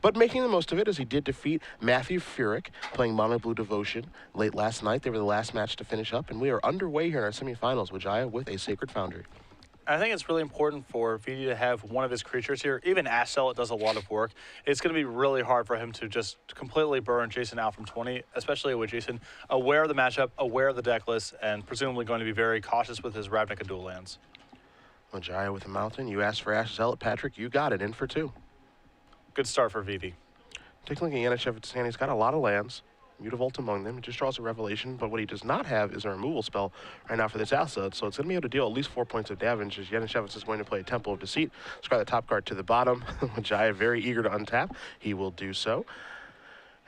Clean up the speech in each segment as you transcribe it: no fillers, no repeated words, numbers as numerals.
but making the most of it as he did defeat Matthew Furyk, playing Mono Blue Devotion late last night. They were the last match to finish up, and we are underway here in our semifinals, Wijaya, with a Sacred Foundry. I think it's really important for Vidi to have one of his creatures here. Even Ash Zealot does a lot of work. It's going to be really hard for him to just completely burn Jason out from 20, especially with Jason aware of the matchup, aware of the deck list, and presumably going to be very cautious with his Ravnica dual lands. Wijaya with a mountain. You asked for Ash Zealot, Patrick. You got it. In for 2. Good start for Vidi. Taking a look at Janasiewicz' hand, he's got a lot of lands. Mutavault among them. He just draws a Revelation, but what he does not have is a removal spell right now for this asset, so it's going to be able to deal at least 4 points of damage as Janasiewicz is going to play a Temple of Deceit. Scry the top card to the bottom. Wijaya very eager to untap. He will do so,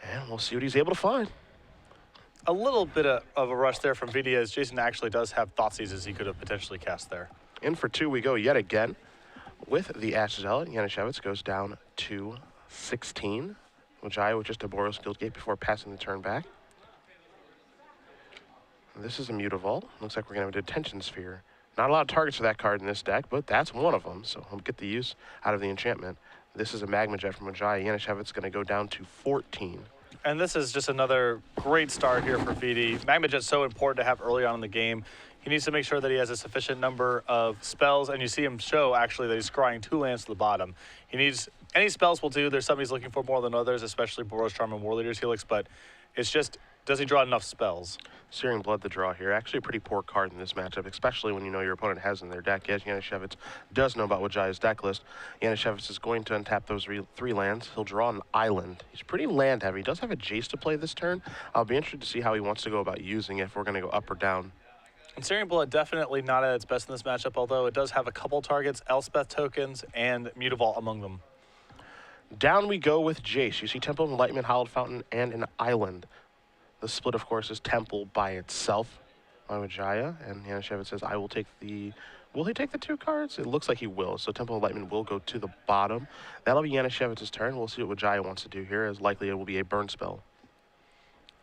and we'll see what he's able to find. A little bit of a rush there from Vidi as Jason actually does have Thoughtseizes he could have potentially cast there. In for 2 we go yet again with the Ash Zealot. Janasiewicz goes down to 16. Wijaya with just a Boros Guild Gate before passing the turn back. This is a Mutavault. Looks like we're going to have a Detention Sphere. Not a lot of targets for that card in this deck, but that's one of them, so we'll get the use out of the enchantment. This is a Magma Jet from Wijaya. Janasiewicz is going to go down to 14. And this is just another great start here for Vidi. Magma Jet's so important to have early on in the game. He needs to make sure that he has a sufficient number of spells, and you see him show, actually, that he's scrying 2 lands to the bottom. He needs, any spells will do. There's some he's looking for more than others, especially Boros Charm and War Leader's Helix, but it's just, does he draw enough spells? Searing Blood the draw here. Actually a pretty poor card in this matchup, especially when you know your opponent has in their deck. Yes, Janasiewicz does know about Wijaya's deck list. Janasiewicz is going to untap those 3 lands. He'll draw an island. He's pretty land heavy. He does have a Jace to play this turn. I'll be interested to see how he wants to go about using it, if we're going to go up or down. And Searing Blood definitely not at its best in this matchup, although it does have a couple targets, Elspeth tokens, and Mutavault among them. Down we go with Jace. You see Temple of Enlightenment, Hallowed Fountain, and an island. The split, of course, is Temple by itself by Wijaya, and Janasiewicz says, I will take the... Will he take the 2 cards? It looks like he will, so Temple of Enlightenment will go to the bottom. That'll be Janasiewicz's turn. We'll see what Wijaya wants to do here, as likely it will be a burn spell.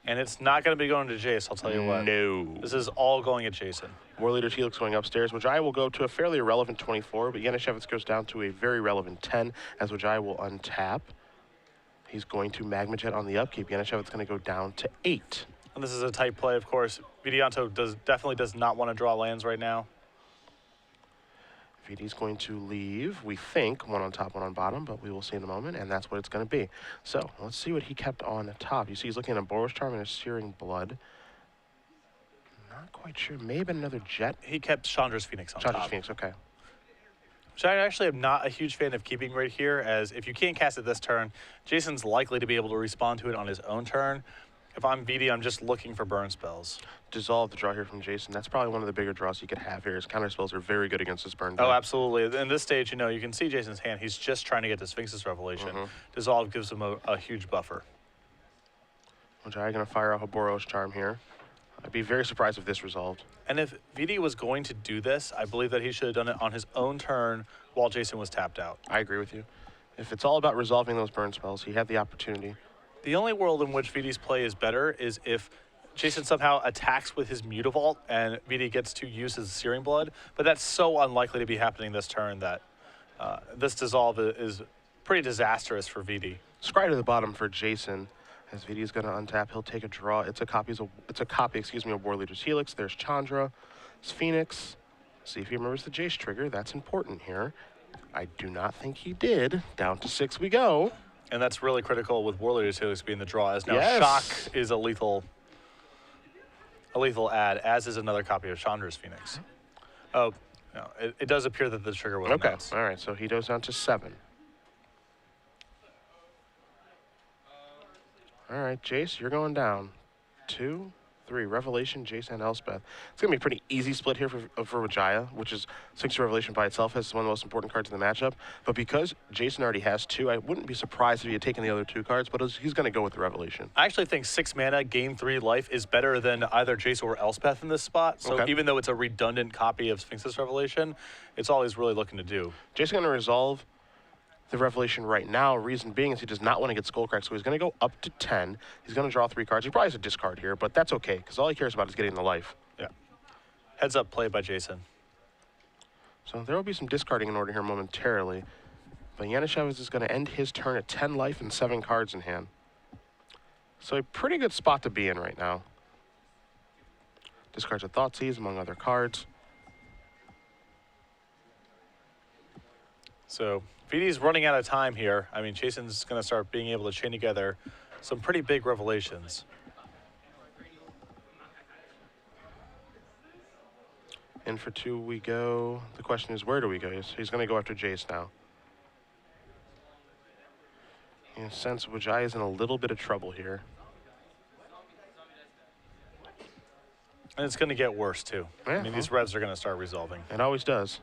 And it's not going to be going to Jace, I'll tell you what. No. This is all going at Jason. War Leader's Helix going upstairs. Wijaya will go to a fairly irrelevant 24, but Janasiewicz goes down to a very relevant 10, as Wijaya will untap. He's going to Magma Jet on the upkeep. Janasiewicz going to go down to 8. And this is a tight play, of course. Vidianto definitely does not want to draw lands right now. Vidi's going to leave, we think, 1 on top, 1 on bottom, but we will see in a moment, and that's what it's going to be. So let's see what he kept on top. You see he's looking at a Boros Charm and a Searing Blood. Not quite sure. May have been another Jet. He kept Chandra's Phoenix on top. Chandra's Phoenix, okay. Which I actually am not a huge fan of keeping right here, as if you can't cast it this turn, Jason's likely to be able to respond to it on his own turn. If I'm Vidi, I'm just looking for burn spells. Dissolve the draw here from Jason. That's probably one of the bigger draws you could have here. His counter spells are very good against this burn deck. Oh, absolutely. In this stage, you know, you can see Jason's hand. He's just trying to get the Sphinx's Revelation. Dissolve gives him a huge buffer. Wijaya going to fire off a Boros Charm here. I'd be very surprised if this resolved. And if Vidi was going to do this, I believe that he should have done it on his own turn while Jason was tapped out. I agree with you. If it's all about resolving those burn spells, he had the opportunity. The only world in which Vidi's play is better is if Jason somehow attacks with his Mutavault and Vidi gets to use his Searing Blood, but that's so unlikely to be happening this turn that this dissolve is pretty disastrous for Vidi. Scry to the bottom for Jason. As Vidi is going to untap, he'll take a draw. It's a copy, of War Leader's Helix. There's Chandra, it's Phoenix. See if he remembers the Jace trigger. That's important here. I do not think he did. Down to 6 we go. And that's really critical with War Leader's Helix being the draw, as now Yes. Shock is a lethal add, as is another copy of Chandra's Phoenix. Oh, no, it does appear that the trigger will announce. All right, so he goes down to 7. All right, Jace, you're going down. 2, 3, Revelation, Jace, and Elspeth. It's going to be a pretty easy split here for Wijaya, which is Sphinx Revelation by itself as one of the most important cards in the matchup. But because Jason already has 2, I wouldn't be surprised if he had taken the other 2 cards, but he's going to go with the Revelation. I actually think 6 mana, gain 3 life is better than either Jace or Elspeth in this spot. So even though it's a redundant copy of Sphinx's Revelation, it's all he's really looking to do. Jason's going to resolve the Revelation right now. Reason being is he does not want to get Skullcracked, so he's going to go up to 10. He's going to draw 3 cards. He probably has a discard here, but that's okay, because all he cares about is getting the life. Yeah. Heads up play by Jason. So there will be some discarding in order here momentarily. But Janasiewicz is going to end his turn at 10 life and 7 cards in hand. So a pretty good spot to be in right now. Discards a Thoughtseize among other cards. So Vidi's running out of time here. I mean, Jason's going to start being able to chain together some pretty big revelations. In for 2 we go. The question is, where do we go? He's going to go after Jace now. In a sense, Wijaya is in a little bit of trouble here. And it's going to get worse, too. Yeah, I mean, these revs are going to start resolving. It always does.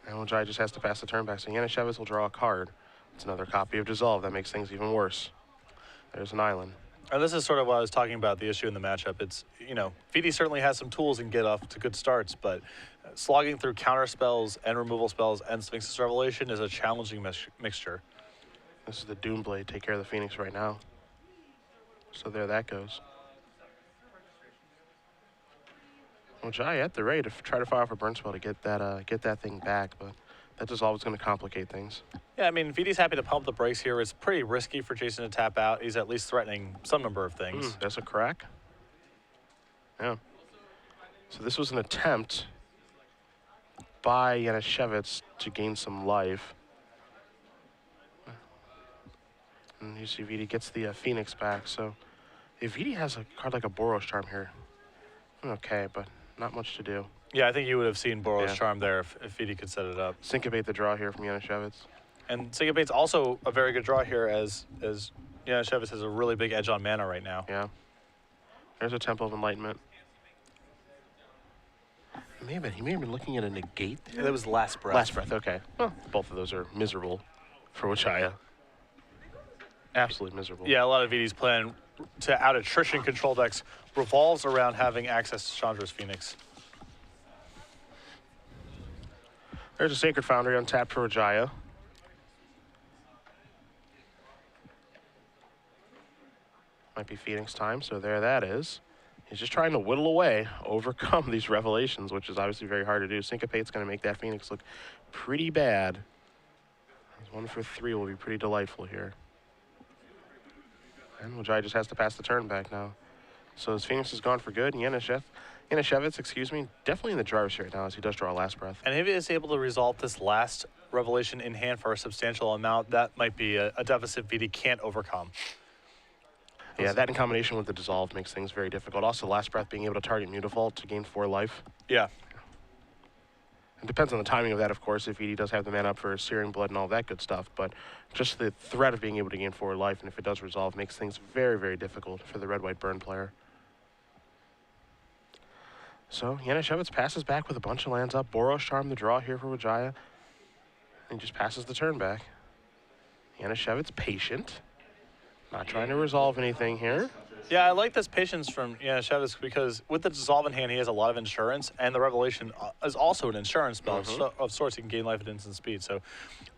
And Wijaya just has to pass the turn back. So Janasiewicz will draw a card. It's another copy of Dissolve. That makes things even worse. There's an island. And this is sort of what I was talking about, the issue in the matchup. It's, you know, Vidi certainly has some tools and get off to good starts, but slogging through counter spells and removal spells and Sphinx's Revelation is a challenging mixture. This is the Doomblade. Take care of the Phoenix right now. So there that goes. Wijaya at the rate to try to fire off a burn spell to get that thing back, but that Dissolve is going to complicate things. Yeah, I mean, Vidi's happy to pump the brakes here. It's pretty risky for Jason to tap out. He's at least threatening some number of things. That's a crack. Yeah. So this was an attempt by Janasiewicz to gain some life. And you see Vidi gets the Phoenix back. So if Vidi has a card like a Boros Charm here, okay, but not much to do. Yeah, I think you would have seen Boros Charm there if Vidi could set it up. Syncopate the draw here from Janasiewicz. And Syncopate's also a very good draw here as Janasiewicz has a really big edge on mana right now. Yeah. There's a Temple of Enlightenment. He may have been looking at a negate there. That was Last Breath. Last Breath, okay. Well, both of those are miserable for Wijaya. Absolutely miserable. Yeah, a lot of Vidi's plan to out attrition control decks revolves around having access to Chandra's Phoenix. There's a Sacred Foundry untapped for Wijaya. Might be Phoenix time, so there that is. He's just trying to whittle away, overcome these revelations, which is obviously very hard to do. Syncopate's going to make that Phoenix look pretty bad. 1 for 3 will be pretty delightful here. And Wijaya just has to pass the turn back now. So his Phoenix is gone for good. And Janasiewicz, excuse me, definitely in the driver's seat right now as he does draw a Last Breath. And if he is able to resolve this last revelation in hand for a substantial amount, that might be a deficit Vidi can't overcome. Yeah, that in combination with the Dissolve makes things very difficult. Also, Last Breath being able to target Mutavault to gain 4 life. Yeah. It depends on the timing of that, of course, if Vidi does have the mana up for Searing Blood and all that good stuff, but just the threat of being able to gain 4 life, and if it does resolve, makes things very, very difficult for the red-white burn player. So, Janasiewicz passes back with a bunch of lands up. Boros Charm the draw here for Wijaya. And just passes the turn back. Janasiewicz patient. Not trying to resolve anything here. Yeah, I like this patience from Janasiewicz because with the Dissolve in hand, he has a lot of insurance, and the Revelation is also an insurance spell of sorts. He can gain life at instant speed. So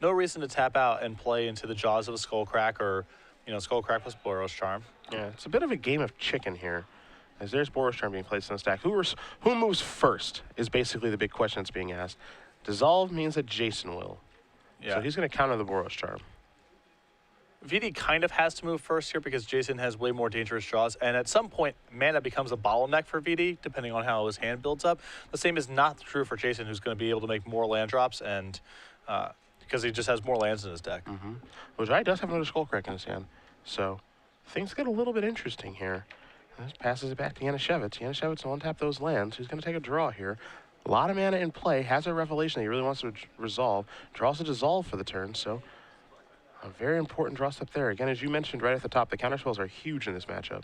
no reason to tap out and play into the jaws of a Skullcrack or, Skullcrack plus Boros Charm. Yeah, it's a bit of a game of chicken here. As there's Boros Charm being placed in the stack. Who moves first is basically the big question that's being asked. Dissolve means that Jason will. Yeah. So he's going to counter the Boros Charm. Vidi kind of has to move first here because Jason has way more dangerous draws, and at some point, mana becomes a bottleneck for Vidi, depending on how his hand builds up. The same is not true for Jason, who's going to be able to make more land drops, and because he just has more lands in his deck. Wijaya does have another Skullcrack in his hand, so things get a little bit interesting here. And this passes it back to Janasiewicz. Janasiewicz will untap those lands. He's going to take a draw here. A lot of mana in play, has a revelation that he really wants to resolve, draws a Dissolve for the turn, so a very important draw step there. Again, as you mentioned right at the top, the counterspells are huge in this matchup.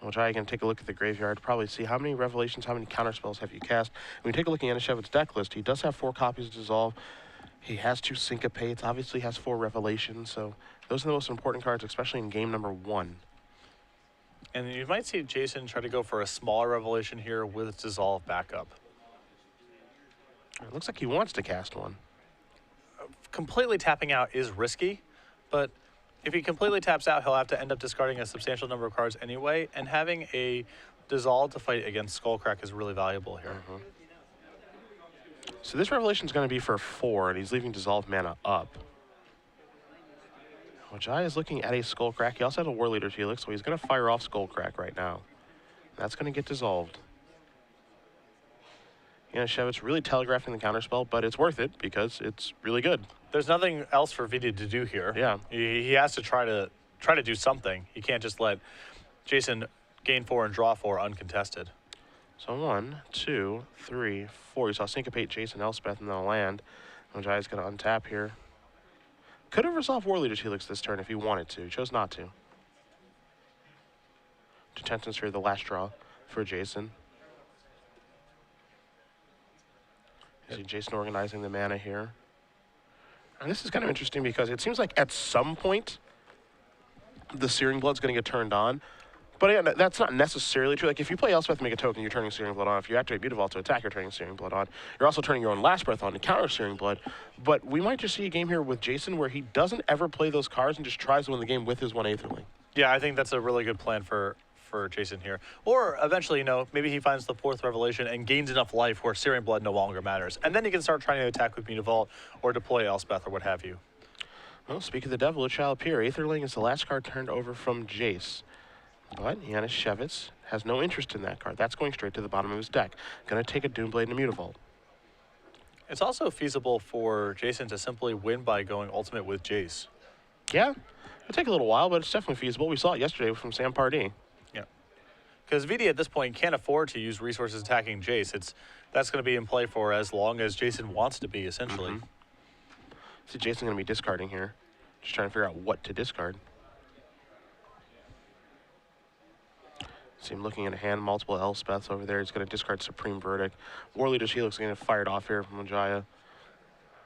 We'll try again to take a look at the graveyard, probably see how many revelations, how many counterspells have you cast. When you take a look at Janasiewicz's deck list, he does have 4 copies of Dissolve. He has 2 Syncopates, obviously has 4 revelations, so those are the most important cards, especially in game number 1. And you might see Jason try to go for a smaller revelation here with Dissolve backup. It looks like he wants to cast one. Completely tapping out is risky, but if he completely taps out, he'll have to end up discarding a substantial number of cards anyway, and having a Dissolve to fight against Skullcrack is really valuable here. So this Revelation is going to be for 4, and he's leaving Dissolve mana up. Wijaya is looking at a Skullcrack. He also has a War Leader's Helix, so he's going to fire off Skullcrack right now. That's going to get dissolved. Janasiewicz really telegraphing the counterspell, but it's worth it because it's really good. There's nothing else for Vidi to do here. Yeah. He has to try to do something. He can't just let Jason gain 4 and draw 4 uncontested. So 1, 2, 3, 4. You saw Syncopate, Jason, Elspeth, and then a land. Wijaya's going to untap here. Could have resolved War Leader's Helix this turn if he wanted to. He chose not to. Detention Sphere, the last draw for Jason. You see Jason organizing the mana here. And this is kind of interesting because it seems like at some point the Searing Blood's going to get turned on. But again, that's not necessarily true. Like if you play Elspeth and make a token, you're turning Searing Blood on. If you activate Vidianto to attack, you're turning Searing Blood on. You're also turning your own Last Breath on to counter Searing Blood. But we might just see a game here with Jason where he doesn't ever play those cards and just tries to win the game with his 1/8 Aetherling. Yeah, I think that's a really good plan for Jason here. Or eventually, maybe he finds the 4th Revelation and gains enough life where Searing Blood no longer matters. And then he can start trying to attack with Mutavault or deploy Elspeth or what have you. Well, speak of the devil, it shall appear. Aetherling is the last card turned over from Jace. But Janasiewicz has no interest in that card. That's going straight to the bottom of his deck. Going to take a Doomblade and a Mutavault. It's also feasible for Jason to simply win by going ultimate with Jace. Yeah, it'll take a little while, but it's definitely feasible. We saw it yesterday from Sam Pardee. Yeah. Because Vidi at this point can't afford to use resources attacking Jace. That's going to be in play for as long as Jason wants to be, essentially. See, Jason's going to be discarding here. Just trying to figure out what to discard. See him looking at a hand, multiple Elspeths over there. He's going to discard Supreme Verdict. War Leader's Helix is going to get fired off here from Wijaya.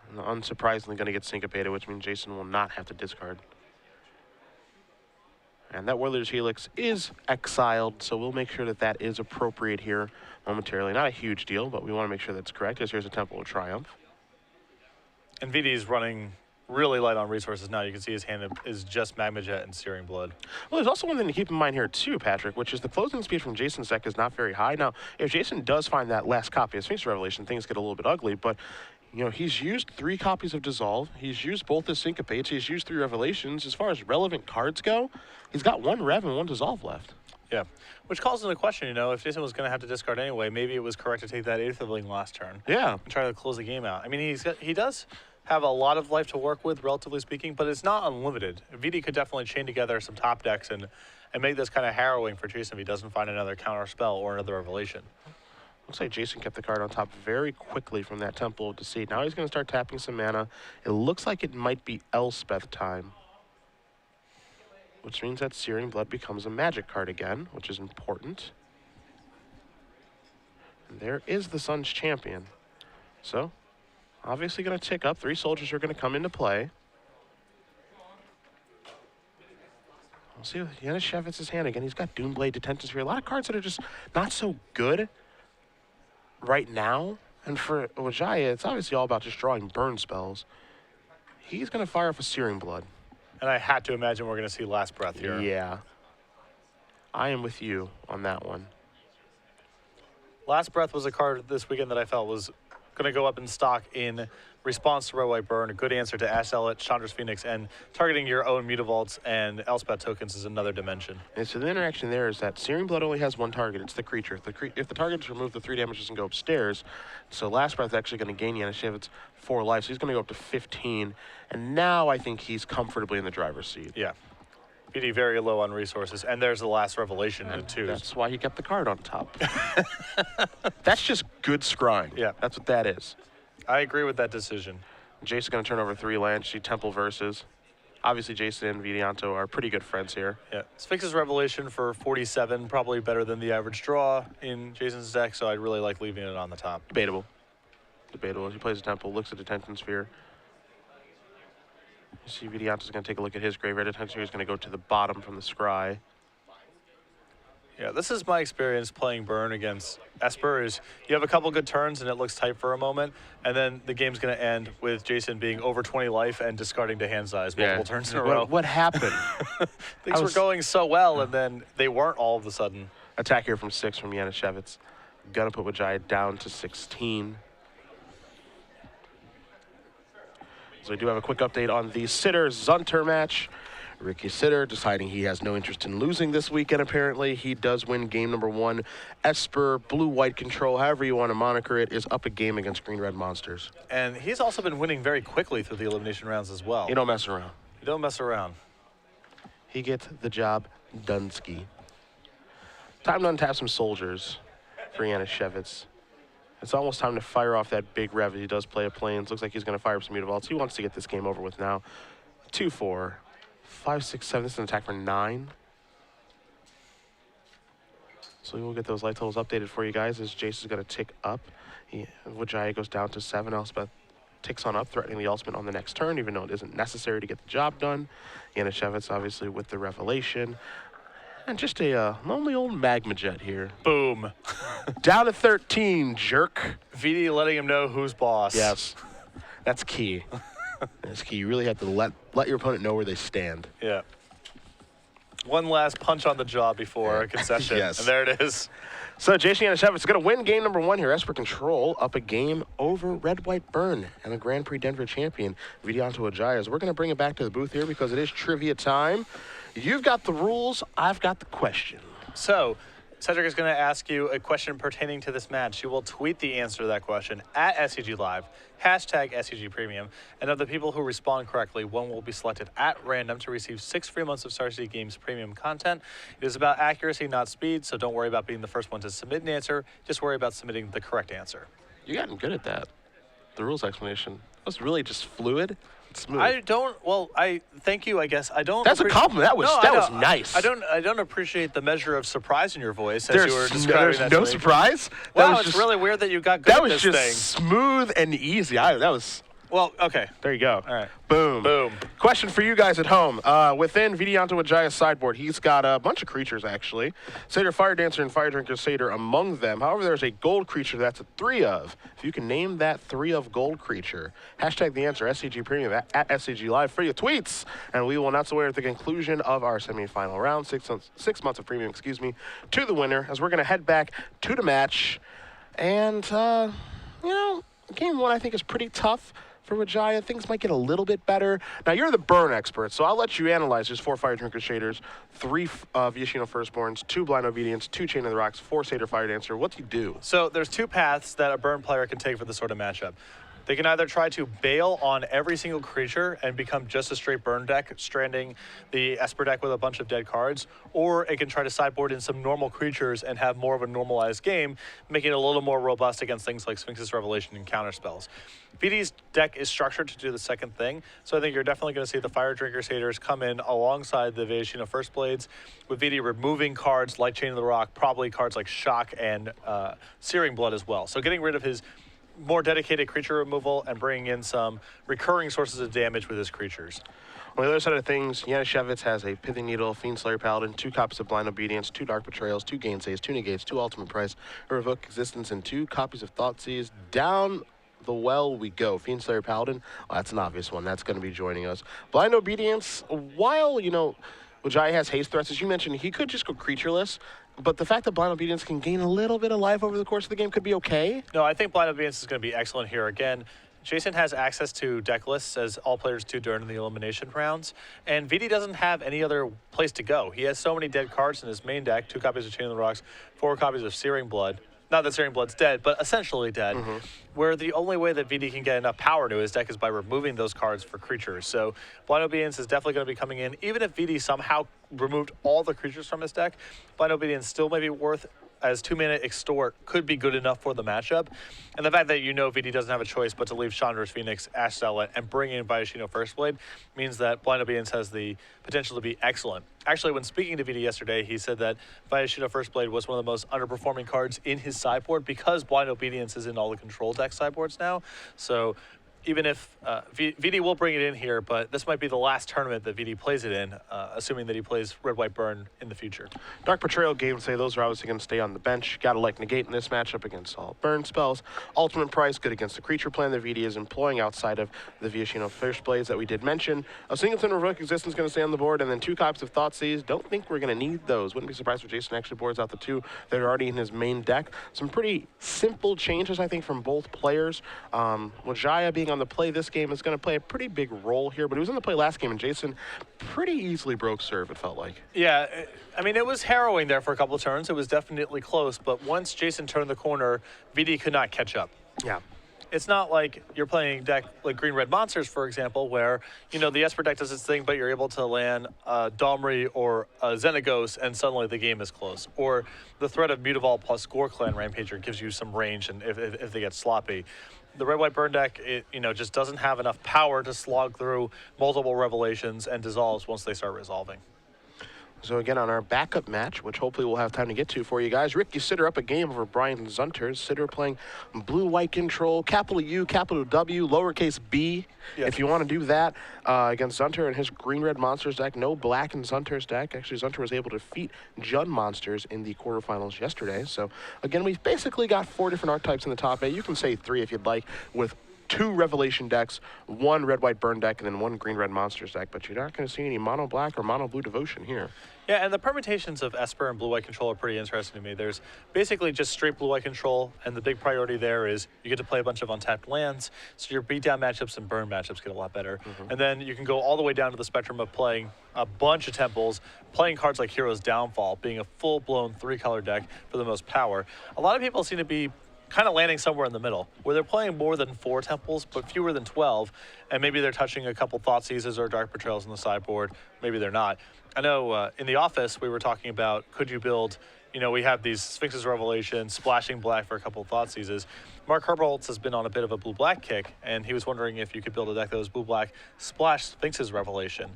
And unsurprisingly going to get syncopated, which means Jason will not have to discard. And that War Leader's Helix is exiled, so we'll make sure that that is appropriate here momentarily. Not a huge deal, but we want to make sure that's correct, as here's a Temple of Triumph. And Vidi's running really light on resources now. You can see his hand is just Magma Jet and Searing Blood. Well, there's also one thing to keep in mind here too, Patrick, which is the closing speed from Jason's deck is not very high. Now, if Jason does find that last copy of Sphinx Revelation, things get a little bit ugly, but he's used 3 copies of Dissolve. He's used both his Syncopates. He's used 3 Revelations. As far as relevant cards go, he's got 1 Rev and 1 Dissolve left. Yeah, which calls into question, if Jason was going to have to discard anyway, maybe it was correct to take that Aetherling last turn. Yeah. And try to close the game out. I mean, he does have a lot of life to work with, relatively speaking, but it's not unlimited. Vidi could definitely chain together some top decks and make this kind of harrowing for Jason if he doesn't find another counter spell or another Revelation. Looks like Jason kept the card on top very quickly from that Temple of Deceit. Now he's going to start tapping some mana. It looks like it might be Elspeth time, which means that Searing Blood becomes a magic card again, which is important. And there is the Sun's Champion. So, obviously going to tick up. 3 soldiers are going to come into play. We'll see with Janasiewicz's hand again. He's got Doomblade, Detention Sphere. A lot of cards that are just not so good right now. And for Wijaya, it's obviously all about just drawing burn spells. He's going to fire off a Searing Blood. And I had to imagine we're going to see Last Breath here. Yeah. I am with you on that one. Last Breath was a card this weekend that I felt was going to go up in stock in response to Red White Burn. A good answer to Ash Elliot, Chandra's Phoenix, and targeting your own Mutavaults and Elspeth tokens is another dimension. And so the interaction there is that Searing Blood only has 1 target. It's the creature. If the target is removed, the 3 damage doesn't go upstairs. So Last Breath is actually going to gain Janasiewicz 4 life. So he's going to go up to 15. And now I think he's comfortably in the driver's seat. Yeah. PD very low on resources. And there's the last Revelation in 2. That's why he kept the card on top. That's just good scrying. Yeah. That's what that is. I agree with that decision. Jason's going to turn over 3 lands. See Temple versus. Obviously, Jason and Vidianto are pretty good friends here. Yeah. Sphinx's Revelation for 47, probably better than the average draw in Jason's deck, so I'd really like leaving it on the top. Debatable. Debatable. As he plays a Temple, looks at Detention Sphere. You see Vidianto's going to take a look at his graveyard. Detention Sphere is going to go to the bottom from the scry. Yeah, this is my experience playing Burn against Esper is you have a couple good turns and it looks tight for a moment, and then the game's going to end with Jason being over 20 life and discarding to hand size multiple turns in a row. What happened? Things were going so well, and then they weren't all of a sudden. Attack here from 6 from Janasiewicz. Gonna put Wijaya down to 16. So we do have a quick update on the Sitter-Zunter match. Ricky Sitter deciding he has no interest in losing this weekend, apparently. He does win game number 1. Esper, blue-white control, however you want to moniker it, is up a game against green-red monsters. And he's also been winning very quickly through the elimination rounds as well. You don't mess around. You don't mess around. He gets the job done ski. Time to untap some soldiers for Janasiewicz. It's almost time to fire off that big rev. He does play a planes. Looks like he's going to fire up some mutavaults. He wants to get this game over with now. 2-4. 5, 6, 7. This is an attack for 9. So we will get those light totals updated for you guys as Jace is going to tick up. Wijaya goes down to 7. Elspeth ticks on up, threatening the ultimate on the next turn, even though it isn't necessary to get the job done. Janasiewicz obviously with the revelation. And just a lonely old magma jet here. Boom. Down to 13, jerk. VD letting him know who's boss. Yes. That's key. That's key. You really have to let your opponent know where they stand. Yeah. One last punch on the jaw before a concession. Yes. And there it is. So Jason Janasiewicz is going to win game number 1 here. Esper Control up a game over Red White Burn and the Grand Prix Denver champion, Vidianto Wijaya. We're going to bring it back to the booth here because it is trivia time. You've got the rules. I've got the question. So Cedric is going to ask you a question pertaining to this match. You will tweet the answer to that question at SCG Live, hashtag SCG Premium, and of the people who respond correctly, one will be selected at random to receive 6 free months of Star City Games premium content. It is about accuracy, not speed, so don't worry about being the first one to submit an answer. Just worry about submitting the correct answer. You gotten good at that. The rules explanation was really just fluid. Smooth. I thank you, I guess. I don't. That's a compliment. That was nice. I don't appreciate the measure of surprise in your voice as you were describing that. There's no surprise. Wow, it's really weird that you got good at this thing. That was just smooth and easy. That was. Well, okay. There you go. All right. Boom. Boom. Question for you guys at home. Within Vidianto Wijaya's sideboard, he's got a bunch of creatures, actually. Satyr, Fire Dancer, and Fire Drinker Satyr among them. However, there's a gold creature that's a 3 of. If you can name that 3 of gold creature, hashtag the answer, SCG Premium at SCG Live for your tweets. And we will announce the winner at the conclusion of our semifinal round, 6 months of premium, to the winner, as we're going to head back to the match. And, game 1 I think is pretty tough. For Wijaya, things might get a little bit better. Now, you're the burn expert, so I'll let you analyze just 4 Fire Drinker Shaders, 3 Viashino Firstborns, 2 Blind Obedience, 2 Chain of the Rocks, 4 Satyr Fire Dancer. What do you do? So there's 2 paths that a burn player can take for this sort of matchup. They can either try to bail on every single creature and become just a straight burn deck, stranding the Esper deck with a bunch of dead cards, or it can try to sideboard in some normal creatures and have more of a normalized game, making it a little more robust against things like Sphinx's Revelation and counter spells. VD's deck is structured to do the second thing, so I think you're definitely going to see the Fire Drinker Satyrs come in alongside the Viashino First Blades, with VD removing cards like Chain of the Rock, probably cards like Shock and Searing Blood as well. So getting rid of his more dedicated creature removal and bringing in some recurring sources of damage with his creatures. On the other side of things, Janasiewicz has a Pithing Needle, Fiend Slayer Paladin, 2 copies of Blind Obedience, 2 Dark Betrayals, 2 Gainsays, 2 Negates, 2 Ultimate Price, a Revoke Existence, and 2 copies of Thoughtseize. Down the well we go. Fiend Slayer Paladin, well, that's an obvious one. That's going to be joining us. Blind Obedience, while, Wijaya has haste threats, as you mentioned, he could just go creatureless. But the fact that Blind Obedience can gain a little bit of life over the course of the game could be okay. No, I think Blind Obedience is going to be excellent here. Again, Jason has access to deck lists, as all players do during the elimination rounds, and VD doesn't have any other place to go. He has so many dead cards in his main deck, 2 copies of Chain of the Rocks, 4 copies of Searing Blood. Not that Searing Blood's dead, but essentially dead, where the only way that VD can get enough power to his deck is by removing those cards for creatures. So Blind Obedience is definitely going to be coming in. Even if VD somehow removed all the creatures from his deck, Blind Obedience still may be worth, as 2-mana Extort could be good enough for the matchup. And the fact that VD doesn't have a choice but to leave Chandra's Phoenix, Ash Zealot, and bring in Viashino First Blade means that Blind Obedience has the potential to be excellent. Actually, when speaking to VD yesterday, he said that Viashino First Blade was one of the most underperforming cards in his sideboard because Blind Obedience is in all the control deck sideboards now. So even if VD will bring it in here, but this might be the last tournament that VD plays it in, assuming that he plays Red, White, Burn in the future. Dark Betrayal, Gainsay, those are obviously going to stay on the bench. Got to like Negate in this matchup against all burn spells. Ultimate Price, good against the creature plan that VD is employing outside of the Viashino First Blades that we did mention. A Singleton Revoke Existence going to stay on the board, and then 2 copies of Thoughtseize. Don't think we're going to need those. Wouldn't be surprised if Jason actually boards out the 2 that are already in his main deck. Some pretty simple changes, I think, from both players. Wijaya being on the play this game is going to play a pretty big role here, but he was on the play last game, and Jason pretty easily broke serve, it felt like. Yeah, I mean, it was harrowing there for a couple of turns. It was definitely close, but once Jason turned the corner, VD could not catch up. Yeah. It's not like you're playing a deck like Green-Red Monsters, for example, where, you know, the Esper deck does its thing, but you're able to land a Domri or a Xenagos, and suddenly the game is close. Or the threat of Mutavault plus Gore Clan Rampager gives you some range, and if they get sloppy. The Red-White Burn deck, just doesn't have enough power to slog through multiple Revelations and dissolves once they start resolving. So again, on our backup match, which hopefully we'll have time to get to for you guys, Ricky Sitter up a game over Brian Zunter. Sitter playing blue-white control, capital U, capital W, lowercase b, Yes. if you want to do that, against Zunter and his green-red monsters deck. No black in Zunter's deck. Actually, Zunter was able to defeat Jund monsters in the quarterfinals yesterday. So again, we've basically got 4 different archetypes in the top 8. You can say 3 if you'd like, with 2 Revelation decks, 1 Red-White Burn deck, and then 1 Green-Red Monsters deck. But you're not going to see any mono-black or mono-blue devotion here. Yeah, and the permutations of Esper and blue-white control are pretty interesting to me. There's basically just straight blue-white control, and the big priority there is you get to play a bunch of untapped lands, so your beatdown matchups and burn matchups get a lot better. And then you can go all the way down to the spectrum of playing a bunch of temples, playing cards like Hero's Downfall, being a full-blown 3-color deck for the most power. A lot of people seem to be kind of landing somewhere in the middle, where they're playing more than 4 temples, but fewer than 12, and maybe they're touching a couple Thoughtseizes or Dark Betrayals on the sideboard. Maybe they're not. I know in the office we were talking about, could you build, we have these Sphinx's Revelation, splashing black for a couple of Thoughtseizes. Mark Herboltz has been on a bit of a blue-black kick, and he was wondering if you could build a deck that was blue-black, splash Sphinx's Revelation,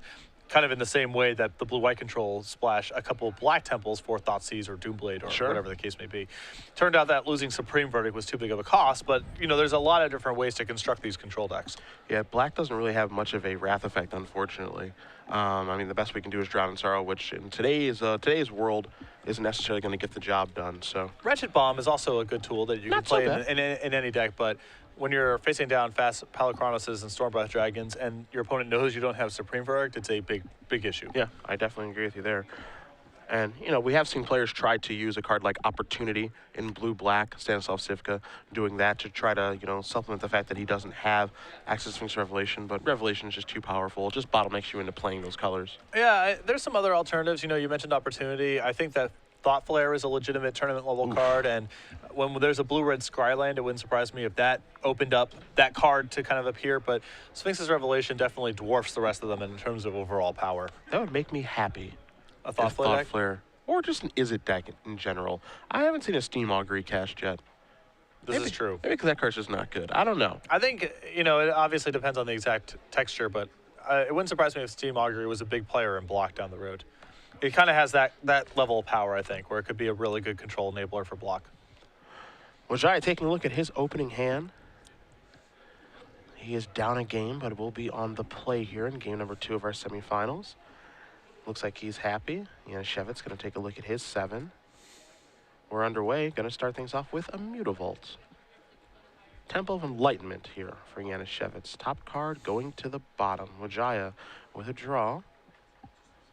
kind of in the same way that the blue-white control splash a couple of black temples for Thoughtseize or Doomblade or whatever the case may be. Turned out that losing Supreme Verdict was too big of a cost, but there's a lot of different ways to construct these control decks. Yeah, black doesn't really have much of a wrath effect, unfortunately. I mean, the best we can do is Drown in Sorrow, which in today's world isn't necessarily going to get the job done. So Wretched Bomb is also a good tool that you can play in any deck, but when you're facing down fast Palachronoses and Stormbreath Dragons and your opponent knows you don't have Supreme Verdict, it's a big issue. Yeah, I definitely agree with you there. And, we have seen players try to use a card like Opportunity in blue-black, Stanislav Sivka doing that to try to, supplement the fact that he doesn't have access to Sphinx Revelation, but Revelation is just too powerful. It just bottlenecks you into playing those colors. Yeah, there's some other alternatives. You mentioned Opportunity. I think that Thought Flare is a legitimate tournament-level card, and when there's a blue-red Scryland, it wouldn't surprise me if that opened up that card to kind of appear, but Sphinx's Revelation definitely dwarfs the rest of them in terms of overall power. That would make me happy. A Thought Flare deck? Flare, or just an Izzet deck in general. I haven't seen a Steam Augury cast yet. This is true. Maybe because that card's just not good. I don't know. I think, it obviously depends on the exact texture, but it wouldn't surprise me if Steam Augury was a big player in block down the road. It kind of has that level of power, I think, where it could be a really good control enabler for block. Wijaya taking a look at his opening hand. He is down a game, but will be on the play here in game number 2 of our semifinals. Looks like he's happy. Janasiewicz going to take a look at his 7. We're underway. Going to start things off with a Mutavault. Temple of Enlightenment here for Janasiewicz. Top card going to the bottom. Wijaya with a draw.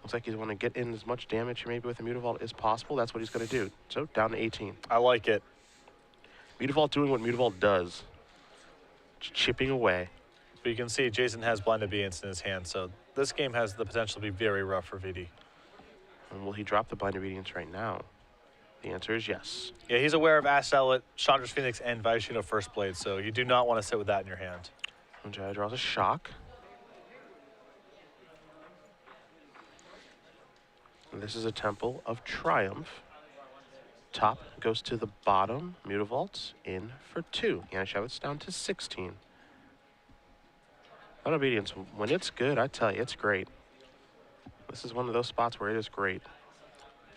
Looks like he's going to get in as much damage maybe with a Mutavault as possible. That's what he's going to do. So down to 18. I like it. Mutavault doing what Mutavault does. Just chipping away. But you can see Jason has Blind Obedience in his hand, so this game has the potential to be very rough for VD. And will he drop the Blind Obedience right now? The answer is yes. Yeah, he's aware of Ash Zealot, Chandra's Phoenix, and Vidianto First Blade, so you do not want to sit with that in your hand. Wijaya draws a shock. And this is a Temple of Triumph. Top goes to the bottom. Mutavault in for 2. Janasiewicz down to 16. Blind Obedience, when it's good, I tell you, it's great. This is one of those spots where it is great.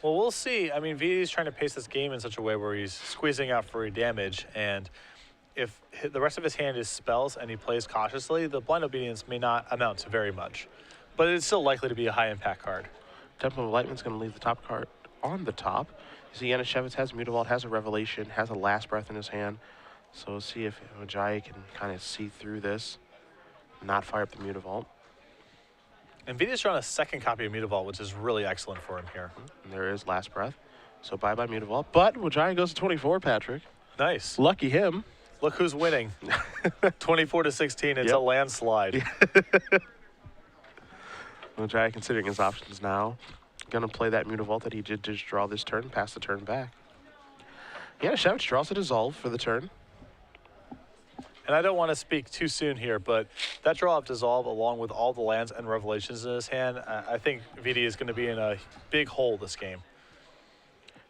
Well, we'll see. I mean, VD's trying to pace this game in such a way where he's squeezing out free damage, and if the rest of his hand is spells and he plays cautiously, the Blind Obedience may not amount to very much. But it's still likely to be a high-impact card. Temple of Enlightenment's going to leave the top card on the top. You see Janasiewicz has Mutavault, has a Revelation, has a Last Breath in his hand. So we'll see if Wijaya can kind of see through this, not fire up the Mutavault. And Vita's drawn a second copy of Mutavault, which is really excellent for him here. And there is Last Breath. So bye-bye Mutavault. But Wijaya goes to 24, Patrick. Nice. Lucky him. Look who's winning. 24-16. It's a landslide. Wijaya considering his options now. Gonna play that Mutavault that he did to just draw this turn, pass the turn back. Janasiewicz draws a Dissolve for the turn. And I don't want to speak too soon here, but that draw of Dissolve, along with all the lands and Revelations in his hand, I think Vidi is going to be in a big hole this game.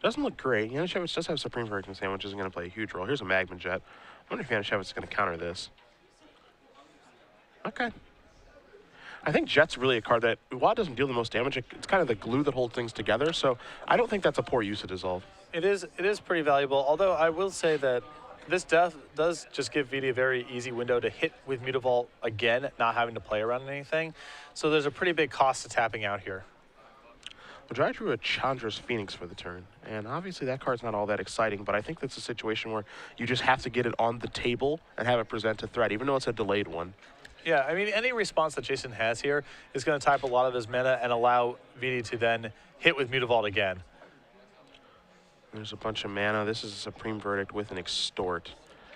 Doesn't look great. Janasiewicz does have Supreme Verdict in his hand, which isn't going to play a huge role. Here's a Magma Jet. I wonder if Janasiewicz is going to counter this. Okay. I think Jet's really a card that, while it doesn't deal the most damage, it's kind of the glue that holds things together, so I don't think that's a poor use of Dissolve. It is pretty valuable, although I will say that this does just give Vidi a very easy window to hit with Mutavault again, not having to play around anything. So there's a pretty big cost to tapping out here. Wijaya drew a Chandra's Phoenix for the turn, and obviously that card's not all that exciting, but I think that's a situation where you just have to get it on the table and have it present a threat, even though it's a delayed one. Yeah, I mean, any response that Jason has here is going to type a lot of his mana and allow Vidi to then hit with Mutavault again. There's a bunch of mana. This is a Supreme Verdict with an Extort.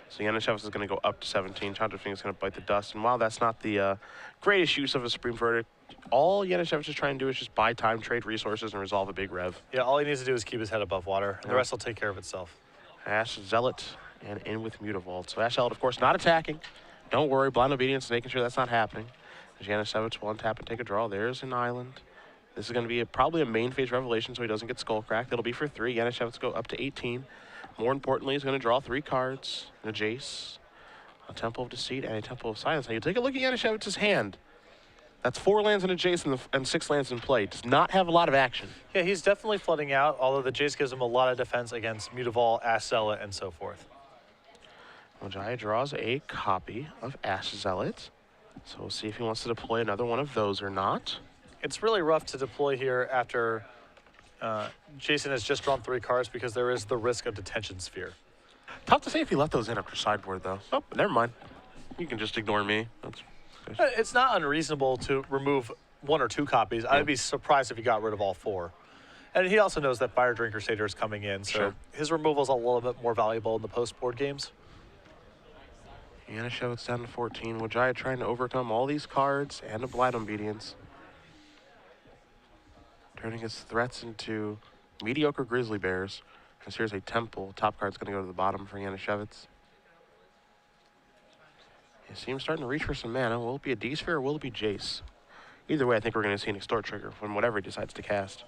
So Janasiewicz is going to go up to 17. Chandra's Phoenix is going to bite the dust. And while that's not the greatest use of a Supreme Verdict, all Janasiewicz is trying to do is just buy time, trade resources, and resolve a big rev. Yeah, all he needs to do is keep his head above water, and the rest will take care of itself. Ash Zealot and in with Mutavault. So Ash Zealot, of course, not attacking. Don't worry, blind obedience, making sure that's not happening. Janasiewicz will untap and take a draw. There's an island. This is going to be probably a main phase revelation, so he doesn't get skull cracked. It'll be for 3. Janasiewicz go up to 18. More importantly, he's going to draw 3 cards: a Jace, a Temple of Deceit, and a Temple of Silence. Now you take a look at Janisiewicz's hand. That's 4 lands and a Jace and 6 lands in play. Does not have a lot of action. Yeah, he's definitely flooding out, although the Jace gives him a lot of defense against Mutavault, Ash Zealot, and so forth. Wijaya draws a copy of Ash Zealot. So we'll see if he wants to deploy another one of those or not. It's really rough to deploy here after Jason has just drawn 3 cards because there is the risk of Detention Sphere. Tough to say if he left those in after sideboard, though. Oh, never mind. You can just ignore me. It's not unreasonable to remove 1 or 2 copies. I'd be surprised if he got rid of all 4. And he also knows that Fire Drink Crusader is coming in, so his removal is a little bit more valuable in the post-board games. Janasiewicz down to 14. Wijaya trying to overcome all these cards and a Blind Obedience. Turning his threats into mediocre Grizzly Bears. As here's a Temple. Top card's going to go to the bottom for Janasiewicz. He seems starting to reach for some mana. Will it be a D-Sphere or will it be Jace? Either way, I think we're going to see an Extort trigger from whatever he decides to cast.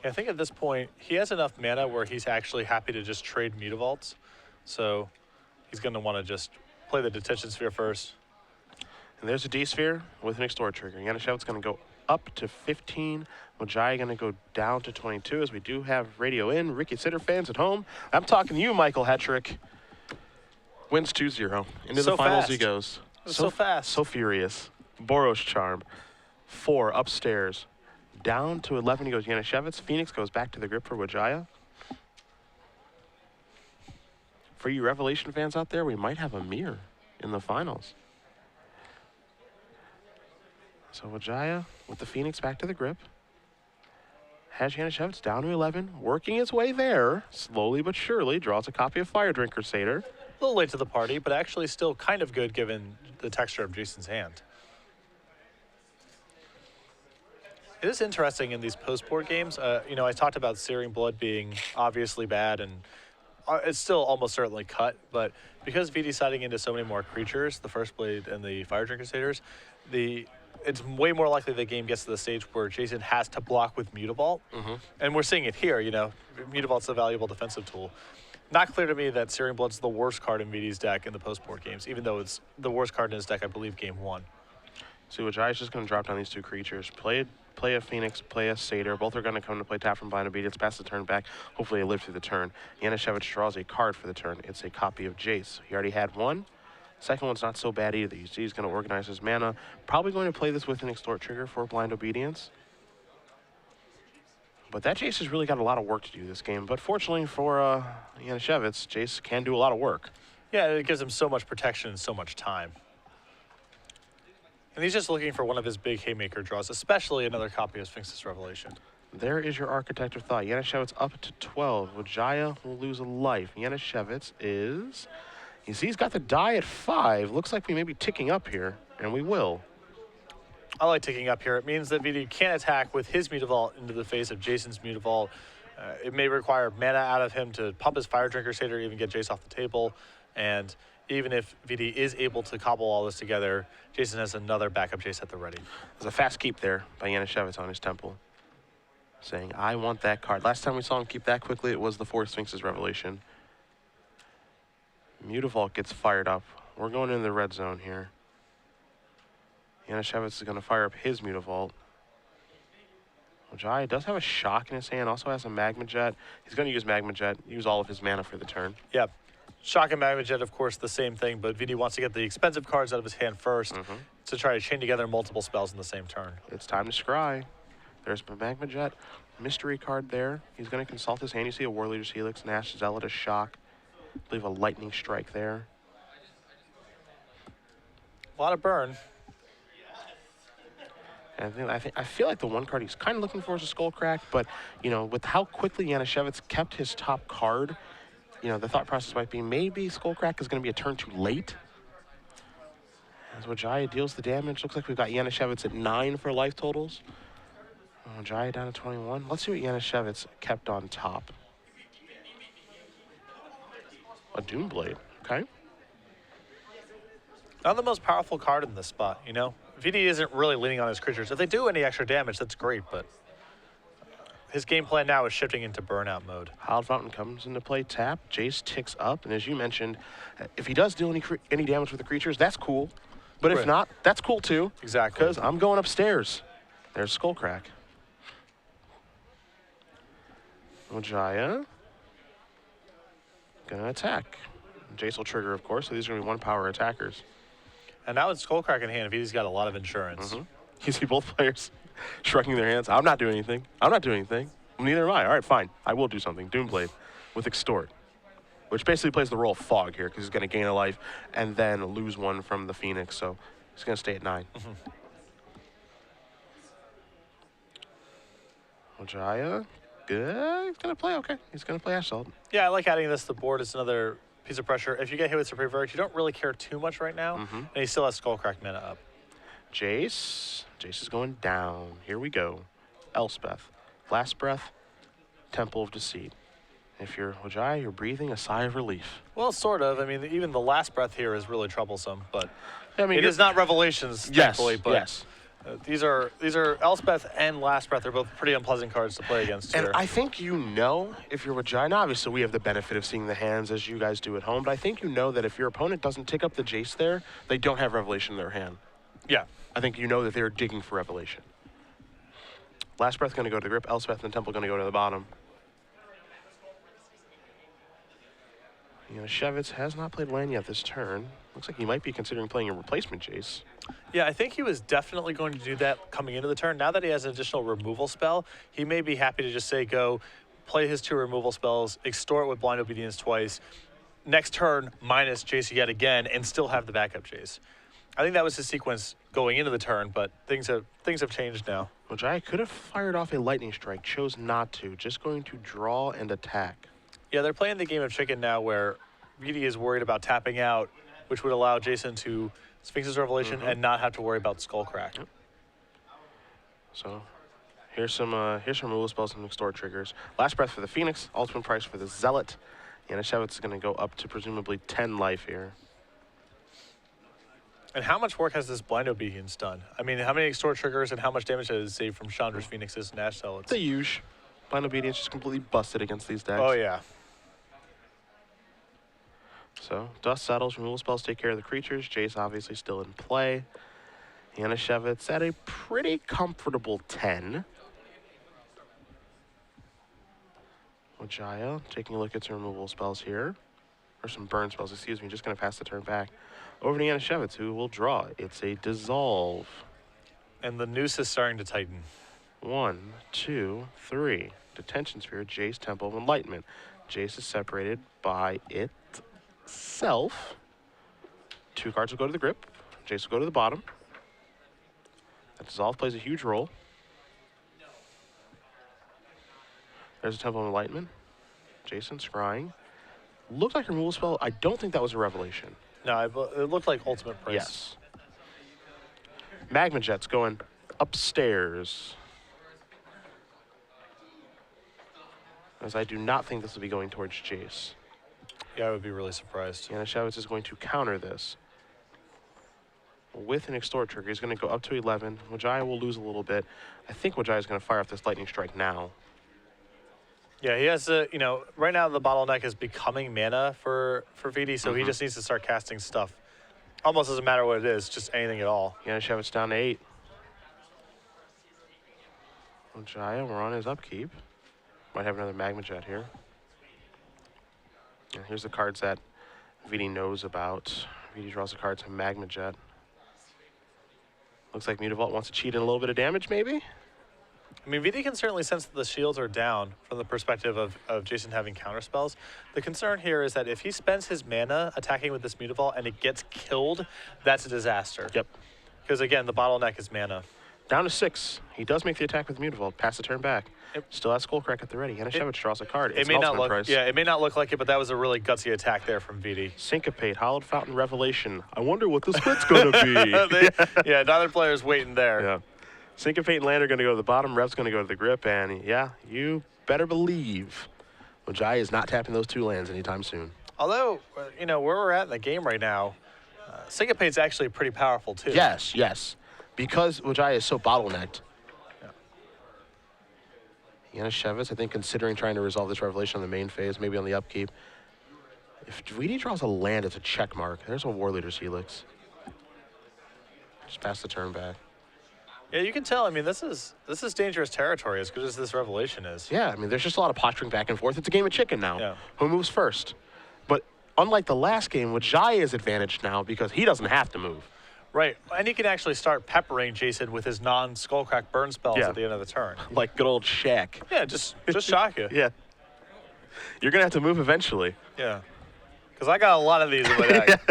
Yeah, I think at this point, he has enough mana where he's actually happy to just trade Mutavaults. So he's going to want to just play the Detention Sphere first. And there's a D-Sphere with an Extort trigger. Janasiewicz going to go up to 15. Wijaya going to go down to 22 as we do have radio in. Ricky Sitter fans at home. I'm talking to you, Michael Hetrick. Wins 2-0. Into the finals he goes. So fast. So furious. Boros Charm. 4 upstairs. Down to 11 he goes Janasiewicz. Phoenix goes back to the grip for Wijaya. For you Revelation fans out there, we might have a mirror in the finals. So Wijaya with the Phoenix back to the grip. Has Janasiewicz down to 11, working his way there, slowly but surely, draws a copy of Fire Drink Crusader. A little late to the party, but actually still kind of good given the texture of Jason's hand. It is interesting in these post-board games. You know, I talked about Searing Blood being obviously bad, and it's still almost certainly cut, but because Vidi's siding into so many more creatures, the First Blade and the Fire Drink Crusaders, it's way more likely the game gets to the stage where Jason has to block with Mutavault. And we're seeing it here, you know. Mutavault's a valuable defensive tool. Not clear to me that Searing Blood's the worst card in Vidi's deck in the post-board games, even though it's the worst card in his deck, I believe, game 1. So Wijaya's just going to drop down these 2 creatures. Play a Phoenix, play a Satyr. Both are going to come to play tap from Blind Obedience, pass the turn back. Hopefully they live through the turn. Janasiewicz draws a card for the turn. It's a copy of Jace. He already had 1. Second one's not so bad either. You see he's going to organize his mana. Probably going to play this with an Extort trigger for Blind Obedience. But that Jace has really got a lot of work to do this game. But fortunately for Janasiewicz, Jace can do a lot of work. Yeah, it gives him so much protection and so much time. And he's just looking for one of his big haymaker draws, especially another copy of Sphinx's Revelation. There is your Architect of Thought. Janasiewicz up to 12. Wijaya will lose a life. Janasiewicz is... You see, he's got the die at 5. Looks like we may be ticking up here, and we will. I like ticking up here. It means that Vidi can attack with his Mutavault into the face of Jason's Mutavault. It may require mana out of him to pump his Fire Drinker Satyr, even get Jace off the table. And even if Vidi is able to cobble all this together, Jason has another backup Jace at the ready. There's a fast keep there by Janasiewicz on his temple, saying, I want that card. Last time we saw him keep that quickly, it was the Four Sphinxes Revelation. Mutavault gets fired up. We're going into the red zone here. Janasiewicz is going to fire up his Mutavault. Wijaya does have a Shock in his hand, also has a Magma Jet. He's going to use Magma Jet, use all of his mana for the turn. Yeah. Shock and Magma Jet, of course, the same thing, but Vidi wants to get the expensive cards out of his hand first to try to chain together multiple spells in the same turn. It's time to scry. There's a Magma Jet, mystery card there. He's going to consult his hand. You see a Warleader's Helix, Nash Zealot, a Shock. I believe a Lightning Strike there. A lot of burn. And I feel like the one card he's kind of looking for is a Skullcrack, but, you know, with how quickly Janasiewicz kept his top card, you know, the thought process might be maybe Skullcrack is going to be a turn too late. As Wijaya deals the damage, looks like we've got Janasiewicz at 9 for life totals. Wijaya down to 21. Let's see what Janasiewicz kept on top. A Doomblade, okay. Not the most powerful card in this spot, you know? Vidi isn't really leaning on his creatures. If they do any extra damage, that's great, but his game plan now is shifting into burnout mode. Hallowed Fountain comes into play, tap. Jace ticks up, and as you mentioned, if he does do any damage with the creatures, that's cool. But if not, that's cool too. Exactly. Because I'm going upstairs. There's Skullcrack. Wijaya gonna attack. Jace will trigger, of course, so these are gonna be 1-power attackers. And now with Skullcrack in hand, Vidi's got a lot of insurance. You see both players shrugging their hands. I'm not doing anything. I'm not doing anything. Neither am I. All right, fine. I will do something. Doomblade with Extort, which basically plays the role of Fog here because he's going to gain a life and then lose one from the Phoenix. So he's going to stay at 9. Wijaya, good. He's going to play. Okay, he's going to play Assault. Yeah, I like adding this to the board. It's another piece of pressure. If you get hit with Supreme Verdict, you don't really care too much right now. And he still has Skullcrack mana up. Jace is going down. Here we go. Elspeth. Last Breath, Temple of Deceit. If you're Wijaya, you're breathing a sigh of relief. Well, sort of. I mean, even the Last Breath here is really troublesome, but I mean, it is not Revelations, thankfully. But yes. These are Elspeth and Last Breath. They're both pretty unpleasant cards to play against And here. I think you know, if you're Wijaya, and obviously we have the benefit of seeing the hands as you guys do at home, but I think you know that if your opponent doesn't tick up the Jace there, they don't have Revelation in their hand. Yeah. I think you know that they're digging for Revelation. Last Breath going to go to the grip. Elspeth and Temple going to go to the bottom. Janasiewicz has not played land yet this turn. Looks like he might be considering playing a replacement Jace. Yeah, I think he was definitely going to do that coming into the turn. Now that he has an additional removal spell, he may be happy to just say go, play his 2 removal spells, extort with Blind Obedience twice, next turn minus Jace yet again, and still have the backup Jace. I think that was his sequence going into the turn, but things have changed now. Wijaya could have fired off a Lightning Strike, chose not to, just going to draw and attack. Yeah, they're playing the game of chicken now where Vidi is worried about tapping out, which would allow Jason to Sphinx's Revelation and not have to worry about Skullcrack. Yep. So here's some removal spells and extort triggers. Last Breath for the Phoenix, Ultimate Price for the Zealot. Janasiewicz is going to go up to presumably 10 life here. And how much work has this Blind Obedience done? I mean, how many extort triggers and how much damage has it saved from Chandra's Phoenix's and Nash Zealots? It's a huge. Blind Obedience is completely busted against these decks. Oh, yeah. So, Dust settles, removal spells take care of the creatures. Jace obviously still in play. Janasiewicz at a pretty comfortable 10. Wijaya taking a look at some removal spells here. Or some burn spells, excuse me. Just going to pass the turn back. Over to Janasiewicz, who will draw. It's a Dissolve. And the noose is starting to tighten. 1, 2, 3. Detention Sphere, Jace, Temple of Enlightenment. Jace is separated by itself. 2 cards will go to the grip. Jace will go to the bottom. That Dissolve plays a huge role. There's a Temple of Enlightenment. Jason scrying. Looked like a removal spell. I don't think that was a revelation. No, it looked like ultimate price. Yes. Magma Jet's going upstairs. As I do not think this will be going towards Jace. Yeah, I would be really surprised. Janasiewicz is going to counter this with an Extort trigger. He's going to go up to 11. Wijaya will lose a little bit. I think Wijaya is going to fire off this Lightning Strike now. Yeah, he has to, right now the bottleneck is becoming mana for Vidi, so he just needs to start casting stuff. Almost doesn't matter what it is, just anything at all. Janasiewicz down to 8. Wijaya, we're on his upkeep. Might have another Magma Jet here. And here's the cards that Vidi knows about. Vidi draws the cards from Magma Jet. Looks like Mutavault wants to cheat in a little bit of damage, maybe? I mean, Vidi can certainly sense that the shields are down from the perspective of Jason having counterspells. The concern here is that if he spends his mana attacking with this Mutavault and it gets killed, that's a disaster. Yep. Because, again, the bottleneck is mana. Down to 6. He does make the attack with Mutavault. Pass the turn back. Still has Skullcrack at the ready. Janasiewicz draws a card. It may not look, it may not look like it, but that was a really gutsy attack there from Vidi. Syncopate, Hallowed Fountain, Revelation. I wonder what the split's going to be. Yeah, neither player's waiting there. Yeah. Syncopate and Land are going to go to the bottom. Rev's going to go to the grip. And, yeah, you better believe Wijaya is not tapping those 2 lands anytime soon. Although, where we're at in the game right now, Syncopate's actually pretty powerful, too. Yes, yes. Because Wijaya is so bottlenecked. Janasiewicz, I think, considering trying to resolve this Revelation on the main phase, maybe on the upkeep. If Vidi draws a land, it's a check mark. There's a War Leader's Helix. Just pass the turn back. Yeah, you can tell. I mean, this is dangerous territory, as good as this Revelation is. Yeah, I mean, there's just a lot of posturing back and forth. It's a game of chicken now. Yeah. Who moves first? But unlike the last game, Wijaya is advantaged now because he doesn't have to move. Right, and he can actually start peppering Jason with his non-Skullcrack burn spells at the end of the turn. Like good old Shaq. Yeah, just shock you. Yeah. You're going to have to move eventually. Yeah, because I got a lot of these in my deck.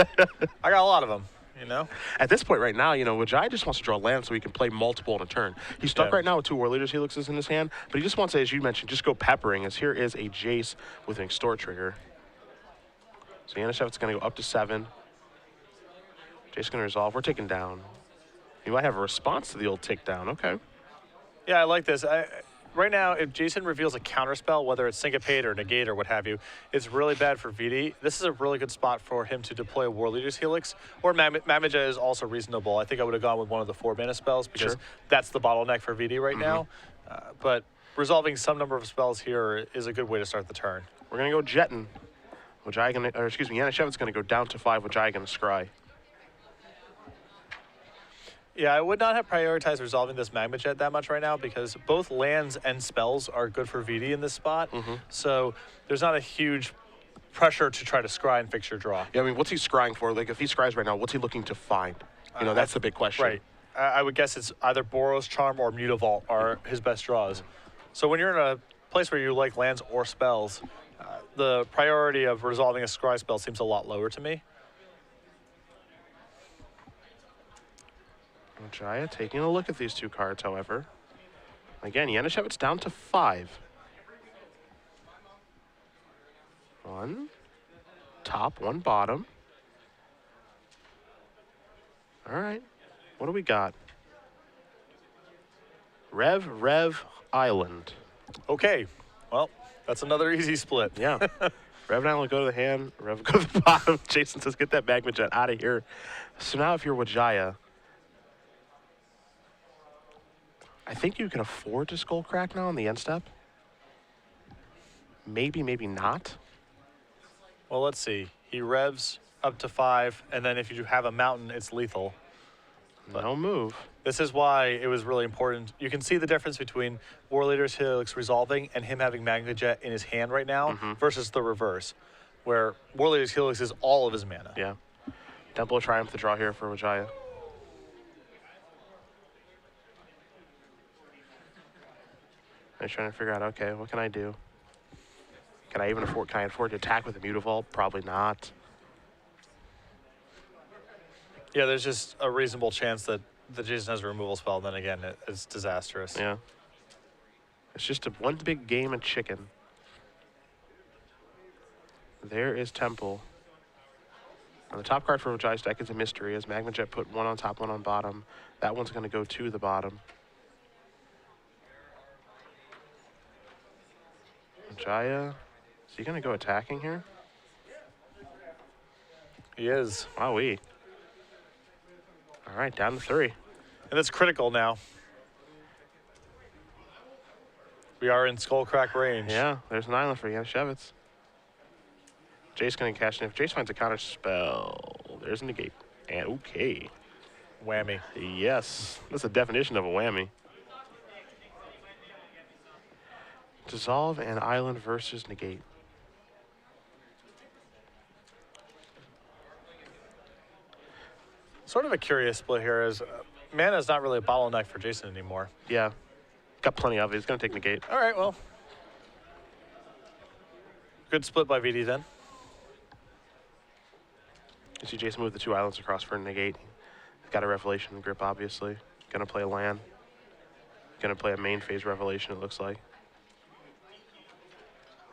I got a lot of them, At this point right now, Wijaya just wants to draw land so he can play multiple in a turn. He's stuck right now with 2 War Leader's Helixes in his hand, but he just wants to, as you mentioned, just go peppering, as here is a Jace with an Extort trigger. So Janasiewicz is going to go up to 7. Jace's going to resolve. We're taking down. You might have a response to the old tick down. Okay. Yeah, I like this. Right now, if Jason reveals a counterspell, whether it's Syncopate or Negate or what have you, it's really bad for Vidi. This is a really good spot for him to deploy a War Leader's Helix. Or Magma Jet is also reasonable. I think I would have gone with one of the 4 mana spells because that's the bottleneck for Vidi right now. But resolving some number of spells here is a good way to start the turn. We're going to go Jetting. Janasiewicz is going to go down to 5. Wijaya going to scry. Yeah, I would not have prioritized resolving this Magma Jet that much right now because both lands and spells are good for Vidi in this spot. So there's not a huge pressure to try to scry and fix your draw. Yeah, I mean, what's he scrying for? Like, if he scries right now, what's he looking to find? That's the big question. Right. I would guess it's either Boros Charm or Mutavault are his best draws. So when you're in a place where you like lands or spells, the priority of resolving a scry spell seems a lot lower to me. Wijaya taking a look at these 2 cards, however. Again, Janasiewicz down to 5. 1 top, 1 bottom. All right. What do we got? Rev, Island. Okay. Well, that's another easy split. Yeah. Rev and Island go to the hand. Rev go to the bottom. Jason says, get that Magma Jet out of here. So now if you're Wijaya, I think you can afford to Skullcrack now on the end step. Maybe, maybe not. Well, let's see. He revs up to 5, and then if you have a mountain, it's lethal. No move. This is why it was really important. You can see the difference between War Leader's Helix resolving and him having Magma Jet in his hand right now versus the reverse, where War Leader's Helix is all of his mana. Yeah. Temple of Triumph to draw here for Wijaya. I'm trying to figure out, okay, what can I do? Can I afford to attack with a Mutavault? Probably not. Yeah, there's just a reasonable chance that Jason has a removal spell, and then again, it's disastrous. Yeah. It's just one big game of chicken. There is Temple. And the top card for Wijaya's deck is a mystery, as Magma Jet put one on top, one on bottom. That one's going to go to the bottom. Wijaya, is he going to go attacking here? He is. Wowee. All right, down to 3. And it's critical now. We are in Skullcrack range. Yeah, there's an island for Janasiewicz. Jace going to cash in. If Jace finds a counter spell, there's a negate. And okay. Whammy. Yes, that's the definition of a whammy. Dissolve an island versus negate. Sort of a curious split here is mana is not really a bottleneck for Jason anymore. Yeah, got plenty of it. He's going to take negate. All right, well. Good split by VD then. You see Jason move the 2 islands across for a negate. He's got a Revelation grip, obviously. Going to play a land. Going to play a main phase Revelation, it looks like.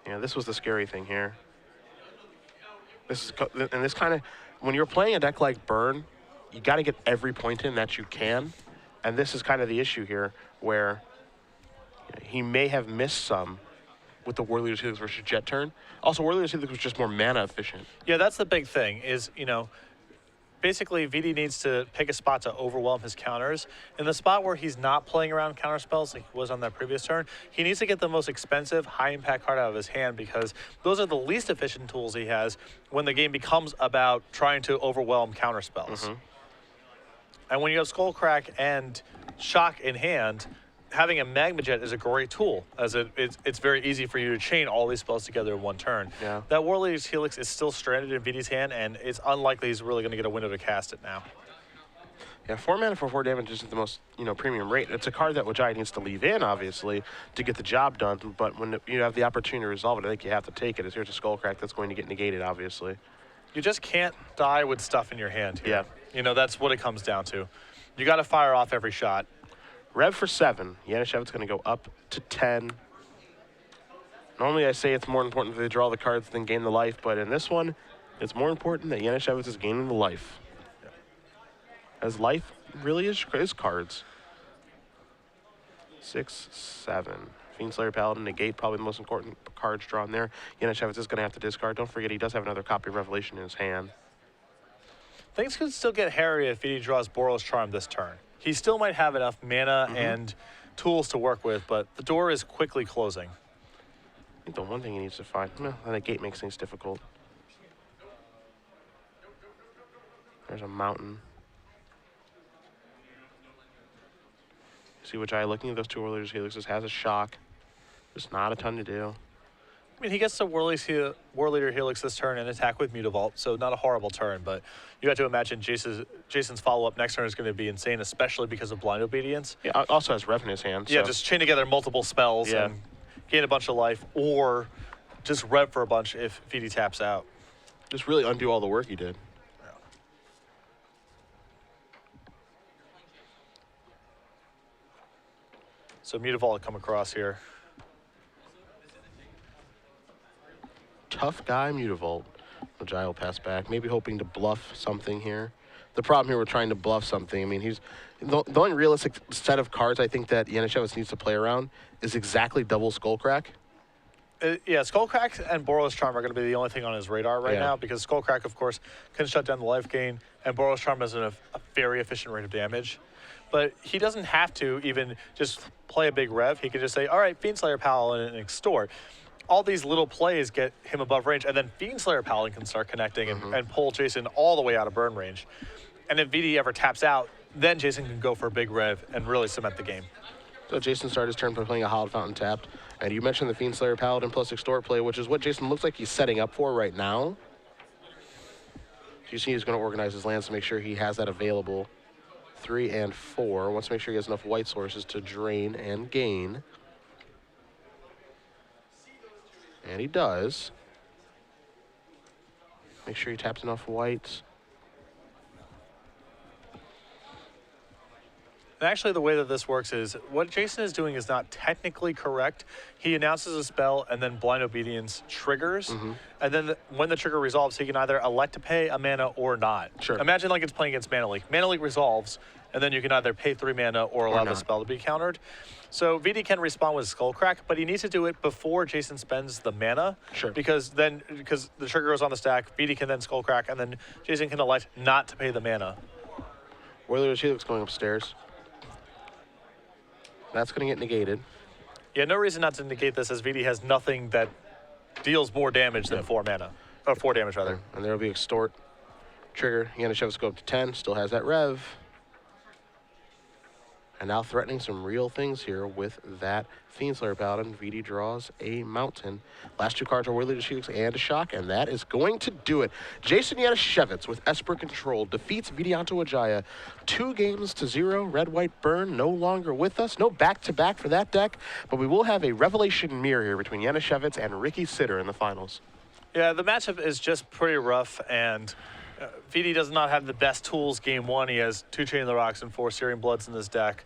Yeah, this was the scary thing here. This kind of, when you're playing a deck like Burn, you got to get every point in that you can. And this is kind of the issue here, where he may have missed some with the War Leader's Helix versus Jet turn. Also, War Leader's Helix was just more mana efficient. Yeah, that's the big thing is, basically VD needs to pick a spot to overwhelm his counters. In the spot where he's not playing around counter spells like he was on that previous turn, he needs to get the most expensive, high-impact card out of his hand because those are the least efficient tools he has when the game becomes about trying to overwhelm counter spells. Mm-hmm. And when you have Skullcrack and Shock in hand, having a Magma Jet is a great tool, as it's very easy for you to chain all these spells together in one turn. Yeah. That War Leader's Helix is still stranded in VD's hand, and it's unlikely he's really going to get a window to cast it now. Yeah, 4 mana for 4 damage isn't the most, premium rate. It's a card that Wijaya needs to leave in, obviously, to get the job done. But when you have the opportunity to resolve it, I think you have to take it. As here's a Skullcrack that's going to get negated, obviously. You just can't die with stuff in your hand here. Yeah. That's what it comes down to. You got to fire off every shot. Rev for 7. Janasiewicz going to go up to 10. Normally I say it's more important that they draw the cards than gain the life, but in this one, it's more important that Janasiewicz is gaining the life. Yeah. As life really is cards. 6, 7. Fiendslayer Paladin, negate, probably the most important cards drawn there. Janasiewicz is going to have to discard. Don't forget he does have another copy of Revelation in his hand. Things could still get hairy if he draws Boros Charm this turn. He still might have enough mana and tools to work with, but the door is quickly closing. I think the one thing he needs to find, the gate makes things difficult. There's a mountain. See Wijaya looking at those 2 War Leader's Helixes, has a shock. Just not a ton to do. I mean, he gets the War Leader Helix this turn and attack with Mutavault, so not a horrible turn, but you have to imagine Jason's follow-up next turn is going to be insane, especially because of Blind Obedience. Yeah, also has Rev in his hand. Yeah, so. just chain together multiple spells and gain a bunch of life, or just Rev for a bunch if VD taps out. Just really undo all the work he did. Yeah. So Mutavault come across here. Tough guy, Mutavault. Wijaya will pass back, maybe hoping to bluff something here. The problem here, we're trying to bluff something. I mean, he's the only realistic set of cards I think that Janasiewicz needs to play around is exactly double Skullcrack. Yeah, Skullcrack and Boros Charm are going to be the only thing on his radar right now because Skullcrack, of course, can shut down the life gain, and Boros Charm has a very efficient rate of damage. But he doesn't have to even just play a big rev. He can just say, all right, Fiendslayer Paladin and extort. All these little plays get him above range, and then Fiendslayer Paladin can start connecting and pull Jason all the way out of burn range. And if VD ever taps out, then Jason can go for a big rev and really cement the game. So Jason started his turn by playing a Hallowed Fountain tapped. And you mentioned the Fiendslayer Paladin plus Extort play, which is what Jason looks like he's setting up for right now. You see he's going to organize his lands to make sure he has that available. 3 and 4. Wants to make sure he has enough white sources to drain and gain. And he does. Make sure he taps enough whites. And actually, the way that this works is what Jason is doing is not technically correct. He announces a spell, and then Blind Obedience triggers. And then when the trigger resolves, he can either elect to pay a mana or not. Sure. Imagine like it's playing against Mana Leak. Mana Leak resolves, and then you can either pay 3 mana or allow the not. spell to be countered. So VD can respond with Skullcrack, but he needs to do it before Jason spends the mana. Sure. Because the trigger goes on the stack, VD can then Skullcrack, and then Jason can elect not to pay the mana. Warlord Helix going upstairs. That's going to get negated. Yeah, no reason not to negate this, as VD has nothing that deals more damage than 4 mana. Or 4 damage, rather. And there will be Extort. Trigger. Janasiewicz go up to 10. Still has that Rev. And now threatening some real things here with that Fiendslayer Paladin. VD draws a Mountain. Last 2 cards are Warlord Helix and a Shock, and that is going to do it. Jason Janasiewicz with Esper Control defeats Vidianto Wijaya 2-0. Red-White Burn no longer with us. No back-to-back for that deck, but we will have a revelation mirror here between Janasiewicz and Ricky Sitter in the finals. Yeah, the matchup is just pretty rough, and VD does not have the best tools game 1. He has 2 Chain of the Rocks and 4 Searing Bloods in this deck.